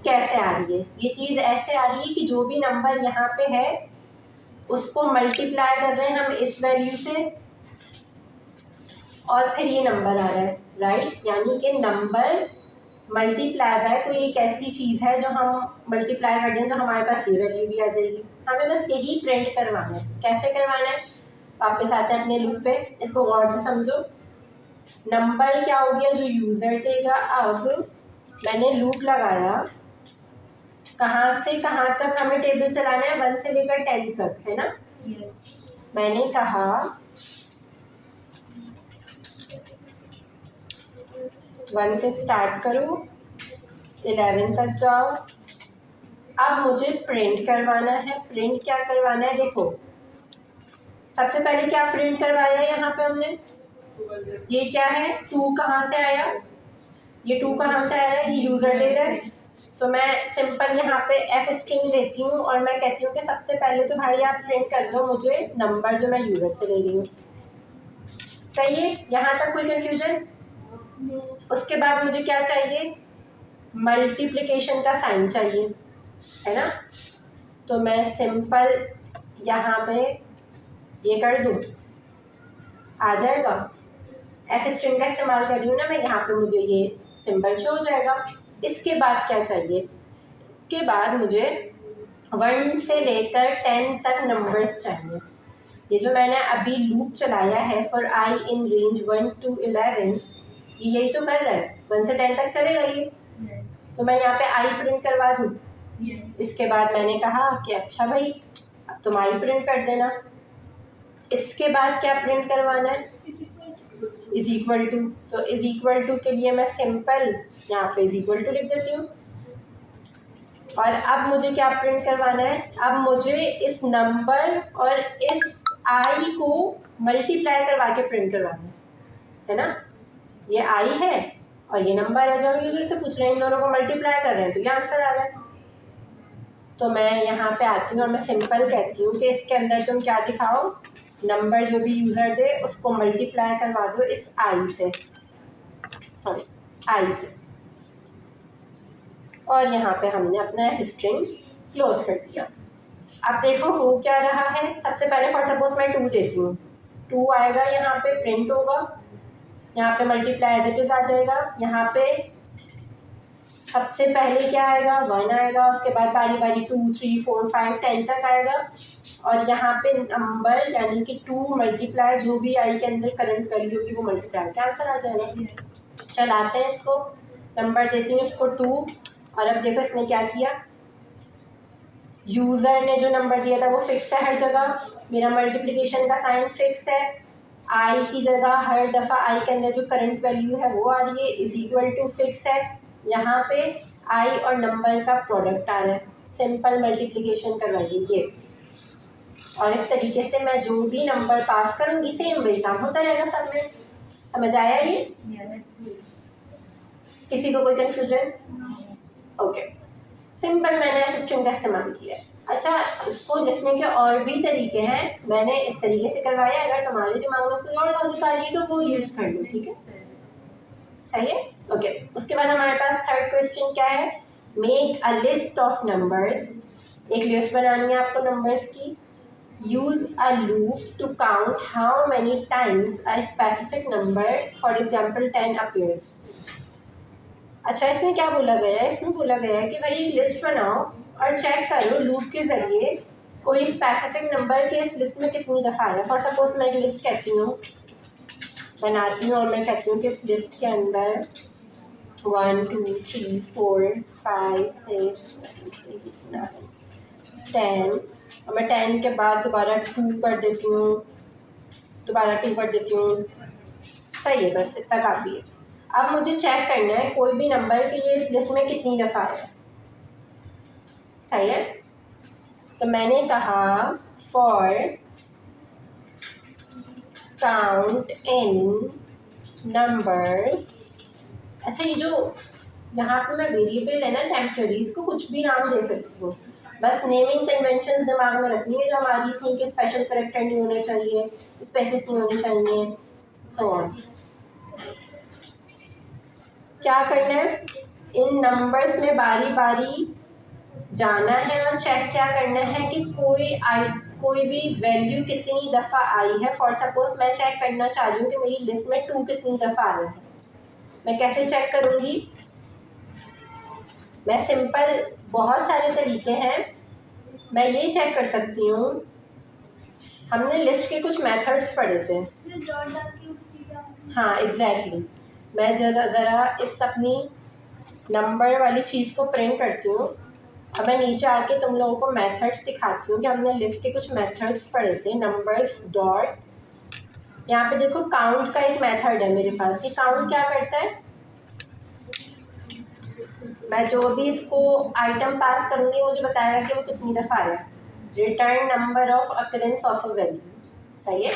Speaker 1: कैसे आ रही है? ये चीज़ ऐसे आ रही है कि जो भी नंबर यहाँ पे है उसको मल्टीप्लाई कर रहे हैं हम इस वैल्यू से और फिर ये नंबर आ रहा है, राइट। यानी कि नंबर मल्टीप्लाई बाय कोई एक ऐसी चीज़ है जो हम मल्टीप्लाई कर दें तो हमारे पास ये वैल्यू भी आ जाएगी। हमें बस यही प्रिंट करवाना है। कैसे करवाना है? वापस आते हैं अपने लूप पे, इसको गौर से समझो। नंबर क्या हो गया? जो यूज़र देगा। अब मैंने लूप लगाया, कहाँ से कहाँ तक हमें टेबल चलाना है? 1 से लेकर 10 तक, है ना। मैंने कहा 1 से स्टार्ट करो, 11 तक जाओ। अब मुझे प्रिंट करवाना है। प्रिंट क्या करवाना है? देखो सबसे पहले क्या प्रिंट करवाया यहाँ पे हमने? ये क्या है? 2 कहाँ से आया? ये 2 कहाँ से आया है? ये यूज़र दे रहा है। तो मैं सिंपल यहाँ पे एफ स्ट्रिंग लेती हूँ और मैं कहती हूँ कि सबसे पहले तो भाई आप प्रिंट कर दो मुझे नंबर जो मैं यूज़र से ले रही हूँ। सही है? यहाँ तक कोई कंफ्यूजन? उसके बाद मुझे क्या चाहिए? मल्टीप्लिकेशन का साइन चाहिए, है ना। तो मैं सिंपल यहाँ पे ये कर दूँ, आ जाएगा। एफ स्ट्रिंग का इस्तेमाल कर रही हूँ ना मैं, यहाँ पे मुझे ये सिंबल शो हो जाएगा। इसके बाद क्या चाहिए? के बाद मुझे 1 से लेकर 10 तक नंबर्स चाहिए। ये जो मैंने अभी लूप चलाया है for I in range 1 to 11, ये यही तो कर रहा है। 1 से 10 तक चलेगा ये। तो मैं यहाँ पे आई प्रिंट करवा दूँ। इसके बाद मैंने कहा कि अच्छा भाई अब तुम आई प्रिंट कर देना। इसके बाद क्या प्रिंट करवाना है? Is equal to. तो इज इक्वल टू के लिए मैं सिंपल यहाँ पे इज इक्वल टू लिख देती हूँ। और अब मुझे क्या प्रिंट करवाना है? अब मुझे इस नंबर और इस आई को मल्टीप्लाई करवा के प्रिंट करवाना है ना। ये आई है और ये नंबर है जो हम यूजर से पूछ रहे हैं, इन दोनों को मल्टीप्लाई कर रहे हैं तो ये आंसर आ रहा है। तो मैं यहाँ पे आती हूँ और मैं सिंपल कहती हूँ कि इसके अंदर तुम क्या दिखाओ? नंबर जो भी यूज़र दे उसको मल्टीप्लाई करवा दो इस आई से, सॉरी आई से। और यहाँ पे हमने अपना स्ट्रिंग क्लोज कर दिया। अब देखो हो क्या रहा है। सबसे पहले फॉर सपोज मैं 2 देती हूँ, 2 आएगा, यहाँ पे प्रिंट होगा, यहाँ पे मल्टीप्लाई एज इट इज आ जाएगा। यहाँ पे सबसे पहले क्या आएगा? 1 आएगा, उसके बाद बारी बारी 2 3 4 5 10 तक आएगा। और यहाँ पे नंबर यानी कि 2 मल्टीप्लाई जो भी आई के अंदर करंट वैल्यू होगी वो मल्टीप्लाई का आंसर आ जाएगा। चलाते हैं इसको, नंबर देती हूँ इसको 2। और अब देखो इसने क्या किया, यूज़र ने जो नंबर दिया था वो फिक्स है हर जगह, मेरा मल्टीप्लिकेशन का साइन फिक्स है, आई की जगह हर दफ़ा आई के अंदर जो करंट वैल्यू है वो आ रही है, इज इक्वल टू फिक्स है, यहाँ पे आई और नंबर का प्रोडक्ट आ रहा है, सिंपल मल्टीप्लिकेशन करवाइए ये। और इस तरीके से मैं जो भी नंबर पास करूँगी सेम वही काम होता रहेगा सब में। समझ आया ये? किसी को कोई कंफ्यूजन? ओके, सिंपल मैंने असिस्टेंट का इस्तेमाल किया है। अच्छा, इसको लिखने के और भी तरीके हैं, मैंने इस तरीके से करवाया। अगर तुम्हारे दिमाग में कोई और लॉजिक आ रही है तो वो यूज़ कर लो, ठीक है? सही है? ओके, उसके बाद हमारे पास थर्ड क्वेश्चन क्या है? Make a list of numbers. एक लिस्ट बनानी है आपको नंबर्स की। Use a loop to count how many times a specific number, for example 10 appears. अच्छा, इसमें क्या बोला गया है? इसमें बोला गया है कि भाई एक लिस्ट बनाओ और चेक करो लूप के ज़रिए कोई स्पेसिफिक नंबर के इस लिस्ट में कितनी दफ़ा आया। फॉर सपोज मैं एक लिस्ट कहती हूँ, बनाती हूँ और मैं कहती हूँ कि इस लिस्ट के अंदर 1 2 3 4 5 6 7 8 9 10, और मैं 10 के बाद दोबारा 2 कर देती हूँ, दोबारा 2 कर देती हूँ। सही है, बस इतना काफ़ी है। अब मुझे चेक करना है कोई भी नंबर कि ये इस लिस्ट में कितनी दफ़ा आया। सही है? तो मैंने कहा फॉर काउंट इन नंबर्स। अच्छा, ये जो यहाँ पे मैं वेरिएबल है ना टेम्पररी, इसको कुछ भी नाम दे सकती हूँ, बस नेमिंग कन्वेंशन दिमाग में रखनी है जो हमारी थी कि स्पेशल करेक्टर नहीं होने चाहिए, स्पेसिस नहीं होने चाहिए, सो ऑन। क्या करना है? इन नंबर्स में बारी बारी जाना है और चेक क्या करना है कि कोई भी वैल्यू कितनी दफ़ा आई है। फॉर सपोज मैं चेक करना चाह रही हूँ कि मेरी लिस्ट में 2 कितनी दफ़ा आया है। मैं कैसे चेक करूँगी? मैं सिंपल, बहुत सारे तरीके हैं। मैं ये चेक कर सकती हूँ, हमने लिस्ट के कुछ मेथड्स पढ़े थे। हाँ एग्जैक्टली, मैं ज़रा इस अपनी नंबर वाली चीज़ को प्रिंट करती हूँ और मैं नीचे आके तुम लोगों को मेथड्स दिखाती हूँ कि हमने लिस्ट के कुछ मेथड्स पढ़े थे। नंबर्स डॉट, यहाँ पे देखो काउंट का एक मेथड है मेरे पास। ये काउंट क्या करता है? मैं जो भी इसको आइटम पास करूँगी मुझे बताएगा कि वो कितनी दफ़ा आया। Return number of occurrence of a value. सही है?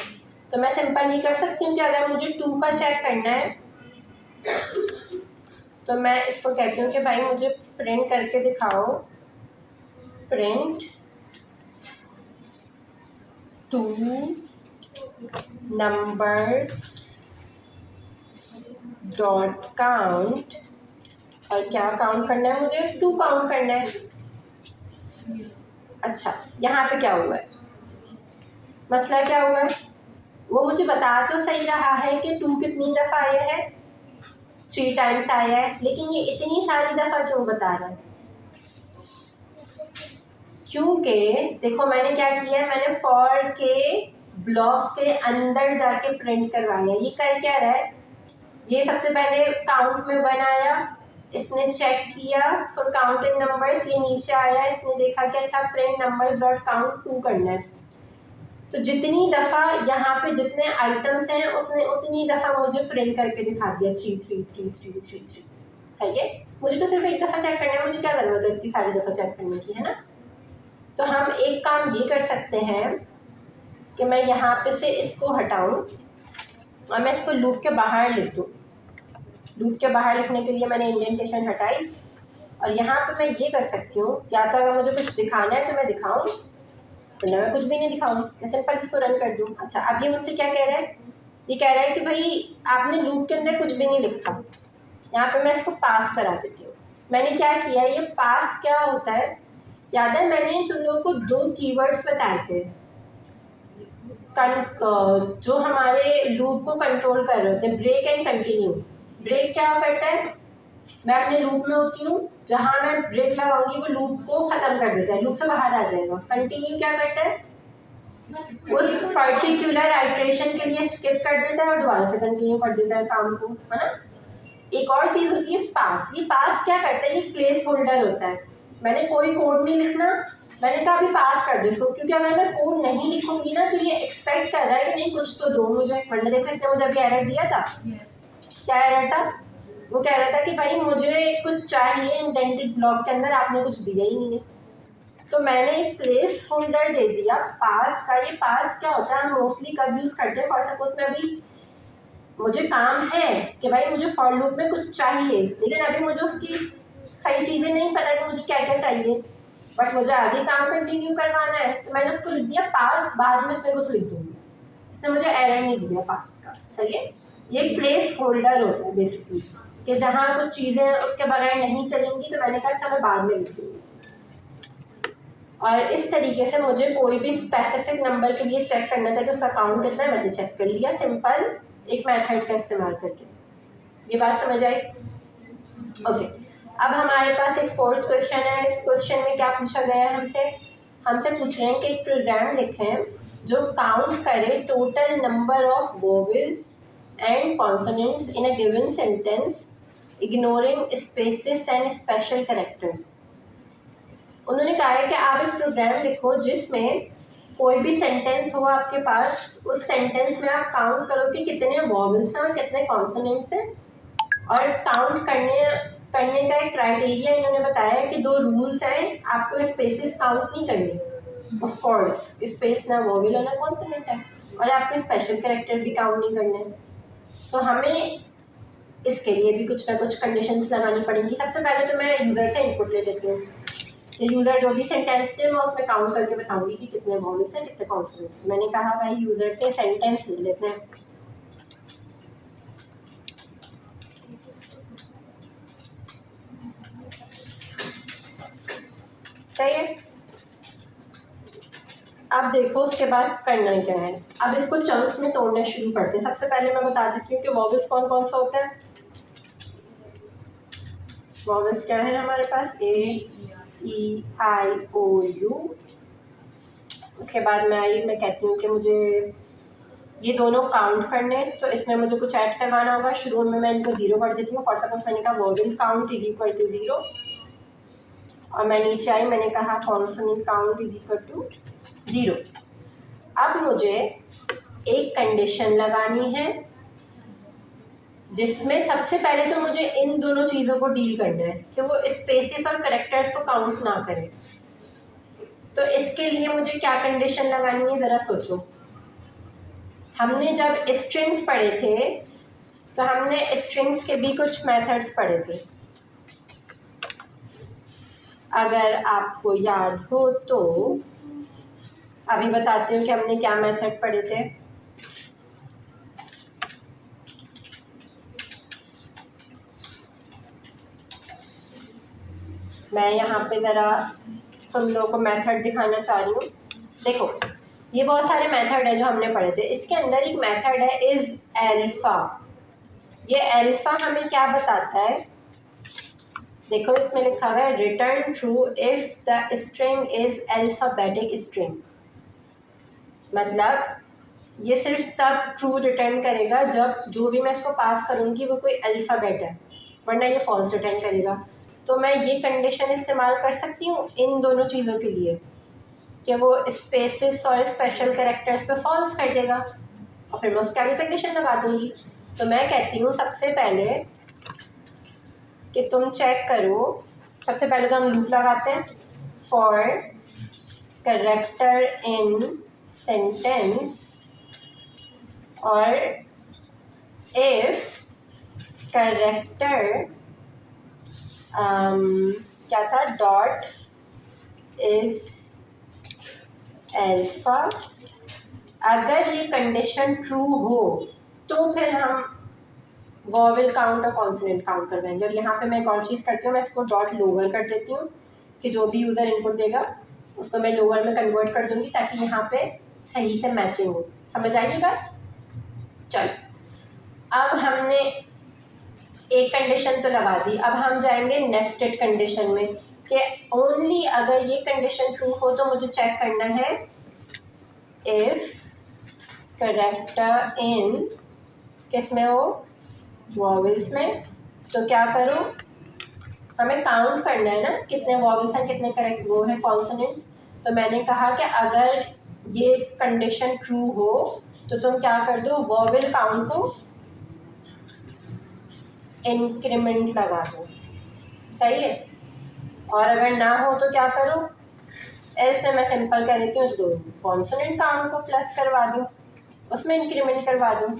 Speaker 1: तो मैं सिंपल ये कर सकती हूँ कि अगर मुझे 2 का चेक करना है तो मैं इसको कहती हूँ कि भाई मुझे प्रिंट करके दिखाओ, प्रिंट 2 नंबर्स डॉट काउंट, और क्या काउंट करना है मुझे? 2 काउंट करना है। अच्छा, यहाँ पे क्या हुआ है? मसला क्या हुआ है? वो मुझे बता तो सही रहा है कि 2 कितनी दफ़ा आया है, 3 टाइम्स आया है, लेकिन ये इतनी सारी दफ़ा क्यों बता रहा है? क्योंकि देखो मैंने क्या किया है, मैंने फॉर के ब्लॉक के अंदर जाके प्रिंट करवाया। ये कर क्या रहा है? ये सबसे पहले काउंट में बनाया, इसने चेक किया फॉर काउंट इन नंबर्स, ये नीचे आया, इसने देखा कि अच्छा प्रिंट नंबर्स डॉट काउंट 2 करना है। तो जितनी दफ़ा यहाँ पे जितने आइटम्स हैं उसने उतनी दफ़ा मुझे प्रिंट करके दिखा दिया 3 3 3 3 3 3। सही है? मुझे तो सिर्फ एक दफ़ा चेक करना है, मुझे क्या ज़रूरत है इतनी सारी दफ़ा चेक करने की, है ना? तो हम एक काम ये कर सकते हैं कि मैं यहाँ पे से इसको हटाऊँ और मैं इसको लूप के बाहर लिख दूँ। लूप के बाहर लिखने के लिए मैंने इंडेंटेशन हटाई और यहाँ पे मैं ये कर सकती हूँ, या तो अगर मुझे कुछ दिखाना है तो मैं दिखाऊँ, वरना मैं कुछ भी नहीं दिखाऊँ, मैं सिंपल इसको रन कर दूँ। अच्छा, अब ये मुझसे क्या कह रहा है? ये कह रहा है कि भाई आपने लूप के अंदर कुछ भी नहीं लिखा। यहाँ पे मैं इसको पास करा देती हूँ। मैंने क्या किया, ये पास क्या होता है? याद है मैंने तुम लोगों को 2 कीवर्ड्स बताए थे जो हमारे लूप को कंट्रोल कर रहे होते हैं, ब्रेक एंड कंटिन्यू। ब्रेक क्या करता है? मैं अपने लूप में होती हूँ, जहाँ मैं ब्रेक लगाऊंगी वो लूप को ख़त्म कर देता है, लूप से बाहर आ जाएगा। कंटिन्यू क्या करता है? उस पर्टिकुलर आइट्रेशन के लिए स्किप कर देता है और दोबारा से कंटिन्यू कर देता है काम को, है ना? एक और चीज़ होती है पास। ये पास क्या करता है? ये प्लेस होल्डर होता है। मैंने कोई कोड नहीं लिखना, मैंने कहा अभी पास कर दो इसको, क्योंकि अगर मैं कोड नहीं लिखूंगी ना तो ये एक्सपेक्ट कर रहा है कि नहीं कुछ तो दो मुझे। वरना देखो इसने मुझे अभी एरर दिया था। क्या एरर था? वो कह रहा था कि भाई मुझे कुछ चाहिए इंडेंटेड ब्लॉक के अंदर, आपने कुछ दिया ही नहीं है। तो मैंने एक प्लेस होल्डर दे दिया पास का। ये पास क्या होता है, हम मोस्टली कब यूज़ करते हैं, फॉर सपोज में अभी मुझे काम है कि भाई मुझे फॉर लूप में कुछ चाहिए, लेकिन अभी मुझे उसकी सही चीज़ें नहीं पता कि मुझे क्या क्या चाहिए, बट मुझे आगे काम कंटिन्यू करवाना है, तो मैंने उसको लिख दिया पास, बाद में इसमें कुछ लिख दूँगी। इसने मुझे एरर नहीं दिया पास का, सही है। ये प्लेस होल्डर होता है बेसिकली, कि जहाँ कुछ चीज़ें उसके बगैर नहीं चलेंगी, तो मैंने कहा अच्छा मैं बाद में लिख दूँगी। और इस तरीके से मुझे कोई भी स्पेसिफिक नंबर के लिए चेक करना था कि उसका काउंट कितना है, मैंने चेक कर लिया सिंपल एक मेथड का इस्तेमाल करके। ये बात समझ आई? ओके, अब हमारे पास एक फोर्थ क्वेश्चन है। इस क्वेश्चन में क्या पूछा गया है हमसे पूछ रहे हैं कि एक प्रोग्राम लिखें जो काउंट करे total number of vowels and consonants in a given sentence ignoring spaces and special characters. उन्होंने कहा है कि आप एक प्रोग्राम लिखो जिसमें कोई भी सेंटेंस हो आपके पास, उस सेंटेंस में आप काउंट करो कि कितने वॉवल्स हैं और कितने कॉन्सोनेंट्स हैं। और काउंट करने का एक क्राइटेरिया इन्होंने बताया है कि 2 रूल्स हैं, आपको स्पेसेस काउंट नहीं करने, ऑफ कोर्स स्पेस ना वॉवल है ना कॉन्सोनेंट है, और आपको स्पेशल कैरेक्टर भी काउंट नहीं करने। तो हमें इसके लिए भी कुछ ना कुछ कंडीशंस लगानी पड़ेंगी। सबसे पहले तो मैं यूज़र से इनपुट ले लेती हूँ। यूज़र जो भी सेंटेंस थे मैं उसमें काउंट करके बताऊंगी कि कितने वॉवल्स हैं कितने कॉन्सोनेंट्स। मैंने कहा भाई यूज़र से सेंटेंस ले लेते हैं। सही है। अब देखो उसके बाद करना क्या है। अब इसको चंक्स में तोड़ना शुरू करते हैं। सबसे पहले मैं बता देती हूँ कि वॉवल्स कौन कौन सा होता है। वॉवल्स क्या है हमारे पास, ए ई आई ओ यू। उसके बाद मैं कहती हूँ कि मुझे ये दोनों काउंट करने, तो इसमें मुझे कुछ ऐड करवाना होगा। शुरू में मैं इनको 0 कर देती हूँ। फॉर सपोज मैंने कहा vowel count is equal to 0, और मैं नीचे आई, मैंने कहा consonant count is equal to 0। अब मुझे एक कंडीशन लगानी है जिसमें सबसे पहले तो मुझे इन दोनों चीज़ों को डील करना है कि वो स्पेसेस और कैरेक्टर्स को काउंट ना करें। तो इसके लिए मुझे क्या कंडीशन लगानी है, ज़रा सोचो। हमने जब स्ट्रिंग्स पढ़े थे तो हमने स्ट्रिंग्स के भी कुछ मेथड्स पढ़े थे। अगर आपको याद हो तो अभी बताती हूँ कि हमने क्या मेथड पढ़े थे। मैं यहाँ पे ज़रा तुम लोगों को मेथड दिखाना चाह रही हूँ। देखो ये बहुत सारे मेथड है जो हमने पढ़े थे। इसके अंदर एक मेथड है इज अल्फा। ये अल्फा हमें क्या बताता है, देखो इसमें लिखा हुआ है return true if the string is alphabetic string. मतलब ये सिर्फ तब ट्रू रिटर्न करेगा जब जो भी मैं इसको पास करूँगी वो कोई अल्फ़ाबेट है, वरना ये फॉल्स रिटर्न करेगा। तो मैं ये कंडीशन इस्तेमाल कर सकती हूँ इन दोनों चीज़ों के लिए कि वो स्पेसेस और स्पेशल कैरेक्टर्स पे फॉल्स कर देगा, और फिर मैं उसके आगे कंडीशन लगा दूँगी। तो मैं कहती हूँ सबसे पहले कि तुम चेक करो। सबसे पहले तो हम लूप लगाते हैं, फॉर कैरेक्टर इन सेंटेंस और इफ कैरेक्टर क्या था, डॉट इज अल्फा। अगर ये कंडीशन ट्रू हो तो फिर हम वॉवेल काउंट और कॉन्सोनेंट काउंट करवाएंगे। और यहाँ पे मैं एक और चीज़ करती हूँ, मैं इसको डॉट लोअर कर देती हूँ कि जो भी यूज़र इनपुट देगा उसको मैं लोअर में कन्वर्ट कर दूँगी ताकि यहाँ पे सही से मैचिंग हो। समझ आइए बात? चलो अब हमने एक कंडीशन तो लगा दी, अब हम जाएंगे नेस्टेड कंडीशन में कि ओनली अगर ये कंडीशन ट्रू हो तो मुझे चेक करना है इफ कैरेक्टर इन किस में हो, वॉवेल्स में। तो क्या करो, हमें काउंट करना है ना कितने वॉवेल्स हैं कितने करेक्ट वो है कॉन्सोनेंट्स। तो मैंने कहा कि अगर ये कंडीशन ट्रू हो तो तुम क्या कर दो, वॉवेल काउंट को इंक्रीमेंट लगा दो। सही है। और अगर ना हो तो क्या करो, एल्स में मैं सिंपल कह देती हूँ तो कॉन्सोनेंट काउंट को प्लस करवा दूँ, उसमें इंक्रीमेंट करवा दूँ,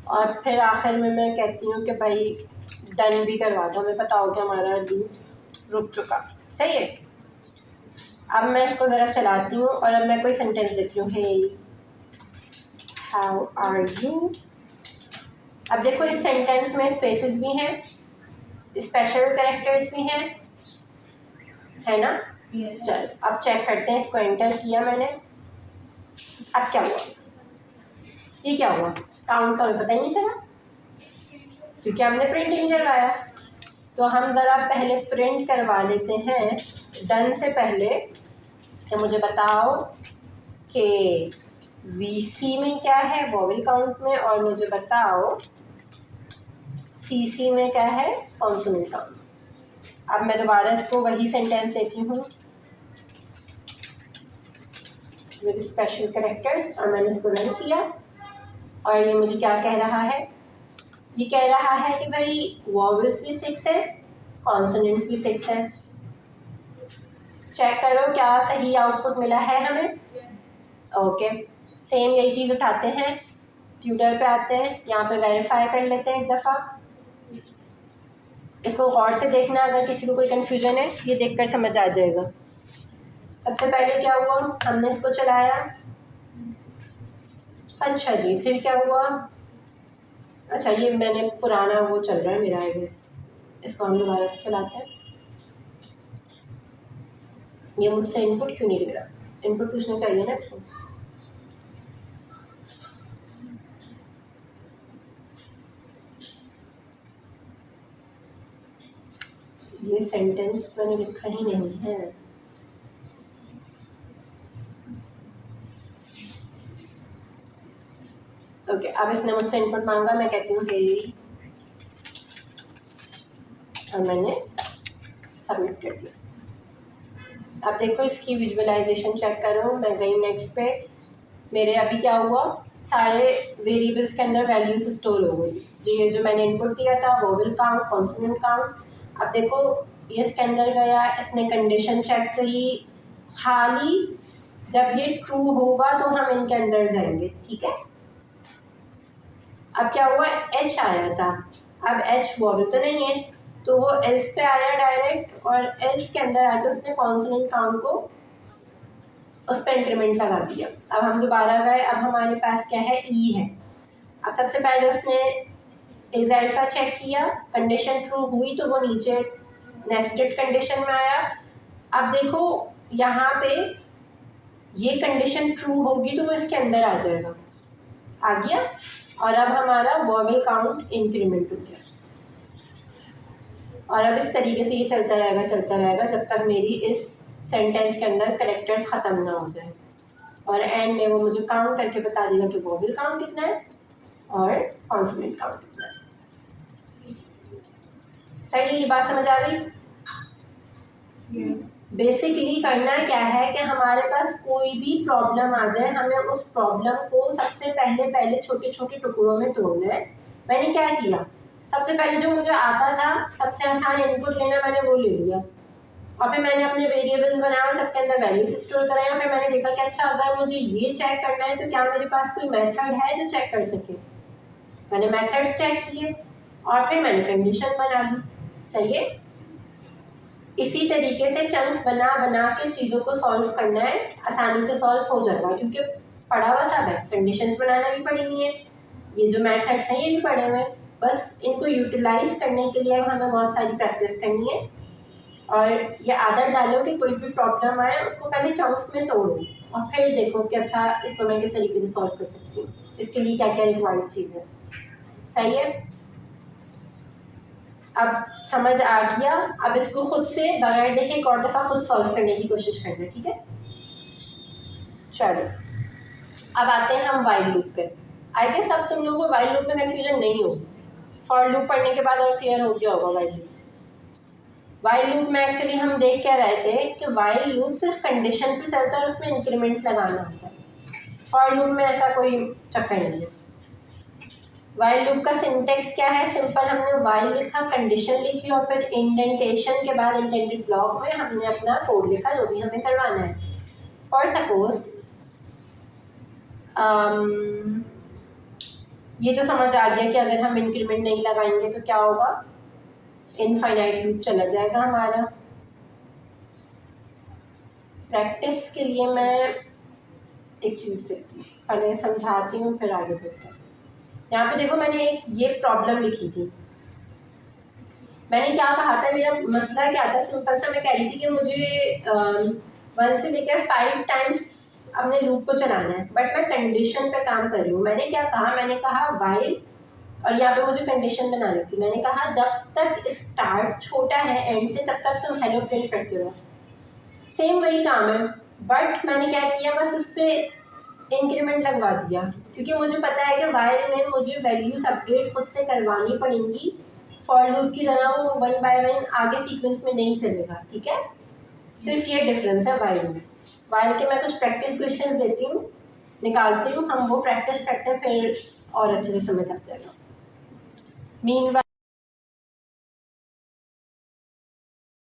Speaker 1: और फिर आखिर में मैं कहती हूँ कि भाई डन भी करवा दो, हमें पता हो कि हमारा लूप रुक चुका। सही है। अब मैं इसको ज़रा चलाती हूँ और अब मैं कोई सेंटेंस देती हूँ, हे हाउ आर यू। अब देखो इस सेंटेंस में स्पेसेस भी हैं, स्पेशल कैरेक्टर्स भी हैं, है ना। चलो अब चेक करते हैं, इसको एंटर किया मैंने, अब क्या हुआ, ये क्या हुआ, काउंट का हमें पता ही नहीं चला क्योंकि हमने प्रिंट ही नहीं करवाया। तो हम ज़रा पहले प्रिंट करवा लेते हैं डन से पहले कि मुझे बताओ कि VC में क्या है वॉवेल काउंट में, और मुझे बताओ CC में क्या है कॉन्सोनेंट काउंट। अब मैं दोबारा इसको वही सेंटेंस देती हूँ विद स्पेशल कैरेक्टर्स, और मैंने इसको रन किया और ये मुझे क्या कह रहा है, ये कह रहा है कि भाई वॉवेल्स भी 6 है, कॉन्सोनेंट्स भी 6 है। चेक करो क्या सही आउटपुट मिला है हमें। ओके सेम यही चीज़ उठाते हैं, ट्यूटर पे आते हैं, यहाँ पे वेरीफाई कर लेते हैं एक दफ़ा। इसको गौर से देखना, अगर किसी को कोई कन्फ्यूजन है ये देखकर समझ आ जाएगा। सबसे पहले क्या हुआ, हमने इसको चलाया, अच्छा जी, फिर क्या हुआ, अच्छा ये मैंने पुराना वो चल रहा है मेरा आई गेस, इसको हम दोबारा से चलाते हैं। ये मुझसे इनपुट क्यों नहीं ले रहा, इनपुट पूछना चाहिए ना इसको। ये सेंटेंस मैंने लिखा ही नहीं है। ओके अब इसने मुझसे इनपुट मांगा, मैं कहती हूँ हे, और मैंने सबमिट कर दिया। अब देखो इसकी विजुअलाइजेशन चेक करो, मैं गई नेक्स्ट पे, मेरे अभी क्या हुआ, सारे वेरिएबल्स के अंदर वैल्यूज स्टोर हो गई जी। ये जो मैंने इनपुट दिया था वोवेल काउंट, कॉन्सोनेंट काउंट, अब देखो ये इसके अंदर गया, इसने कंडीशन चेक करी, खाली जब ये ट्रू होगा तो हम इनके अंदर जाएंगे, ठीक है। अब क्या हुआ, H आया था, अब H वोवेल तो नहीं है तो वो एल्स पे आया डायरेक्ट, और एल्स के अंदर आके उसने कॉन्सोनेंट काउंट को उस पर इंक्रीमेंट लगा दिया। अब हम दोबारा गए, अब हमारे पास क्या है, E है। अब सबसे पहले उसने इज अल्फा चेक किया, कंडीशन ट्रू हुई तो वो नीचे नेस्टेड कंडीशन में आया। अब देखो यहाँ पे ये कंडीशन ट्रू होगी तो वो इसके अंदर आ जाएगा, आ गया, और अब हमारा वोवेल काउंट इंक्रीमेंट हो गया। और अब इस तरीके से ये चलता रहेगा जब तक मेरी इस सेंटेंस के अंदर कैरेक्टर्स ख़त्म ना हो जाए, और एंड में वो मुझे काउंट करके बता देगा कि वोवेल काउंट कितना है और कॉन्सोनेंट काउंट कितना है। सही है, ये बात समझ आ गई। बेसिकली करना क्या है कि हमारे पास कोई भी प्रॉब्लम आ जाए, हमें उस प्रॉब्लम को सबसे पहले छोटे छोटे टुकड़ों में तोड़ना है। मैंने क्या किया, सबसे पहले जो मुझे आता था सबसे आसान इनपुट लेना, मैंने वो ले लिया, और फिर मैंने अपने वेरिएबल्स बनाए और सबके अंदर वैल्यूज स्टोर कराए। फिर मैंने देखा कि अच्छा अगर मुझे ये चेक करना है तो क्या मेरे पास कोई मेथड है जो चेक कर सके। मैंने मेथड्स चेक किए और फिर मैंने कंडीशन बना ली। सही है, इसी तरीके से चंक्स बना के चीज़ों को सॉल्व करना है, आसानी से सॉल्व हो जाएगा क्योंकि पढ़ा हुआ सब है। कंडीशंस बनाना भी पड़ी हुई है, ये जो मेथड्स हैं ये भी पढ़े हुए हैं, बस इनको यूटिलाइज करने के लिए हमें बहुत सारी प्रैक्टिस करनी है। और ये आदत डालो कि कोई भी प्रॉब्लम आए उसको पहले चंक्स में तोड़ो और फिर देखो कि अच्छा इसको मैं किस तरीके से सॉल्व कर सकती हूँ, इसके लिए क्या क्या रिक्वायर्ड चीज़ है। सही है, अब समझ आ गया। अब इसको खुद से बगैर देखे एक और दफ़ा खुद सॉल्व करने की कोशिश करना, ठीक है। चलो अब आते हैं हम वाइल लूप पे। आई गेस अब तुम लोगों को वाइल लूप में कन्फ्यूजन नहीं होगी, फॉर लूप पढ़ने के बाद और क्लियर हो गया होगा वाइल लूप। वाइल लूप में एक्चुअली हम देख क्या रहे थे कि वाइल लूप सिर्फ कंडीशन पे चलता है और उसमें इंक्रीमेंट लगाना होता है। फॉर लूप में ऐसा कोई चक्कर नहीं है। वाइल लूप का सिंटेक्स क्या है? सिंपल, हमने वाइल लिखा, कंडीशन लिखी और फिर इंडेंटेशन के बाद इंटेंडेड ब्लॉक में हमने अपना कोड लिखा जो भी हमें करवाना है। फॉर सपोज ये तो समझ आ गया कि अगर हम इंक्रीमेंट नहीं लगाएंगे तो क्या होगा, इनफाइनाइट लूप चला जाएगा हमारा। प्रैक्टिस के लिए मैं एक चीज़ देखती हूँ, पहले समझाती हूँ फिर आगे बढ़ते हैं। यहाँ पे देखो मैंने एक ये प्रॉब्लम लिखी थी। मैंने क्या कहा था, मेरा मसला क्या था, सिंपल सा मैं कह रही थी कि मुझे 1 से लेकर 5 टाइम्स अपने लूप को चलाना है, बट मैं कंडीशन पे काम कर रही हूँ। मैंने क्या कहा, मैंने कहा वाइल, और यहाँ पे मुझे कंडीशन बनानी थी। मैंने कहा जब तक स्टार्ट छोटा है एंड से तब तक तुम हेलो प्रिंट करते रहो। सेम वही काम है, बट मैंने क्या किया, बस उस पर इंक्रीमेंट लगवा दिया, क्योंकि मुझे पता है कि वाइल में मुझे वैल्यूज अपडेट खुद से करवानी पड़ेंगी। फॉर लूप की तरह वो 1 बाय 1 आगे सीक्वेंस में नहीं चलेगा, ठीक है। सिर्फ ये डिफरेंस है वाइल में। वाइल के मैं कुछ प्रैक्टिस क्वेश्चंस देती हूँ, निकालती हूँ, हम वो प्रैक्टिस करते हैं, फिर और अच्छे से समझ आ जाएगा। मीनवाइल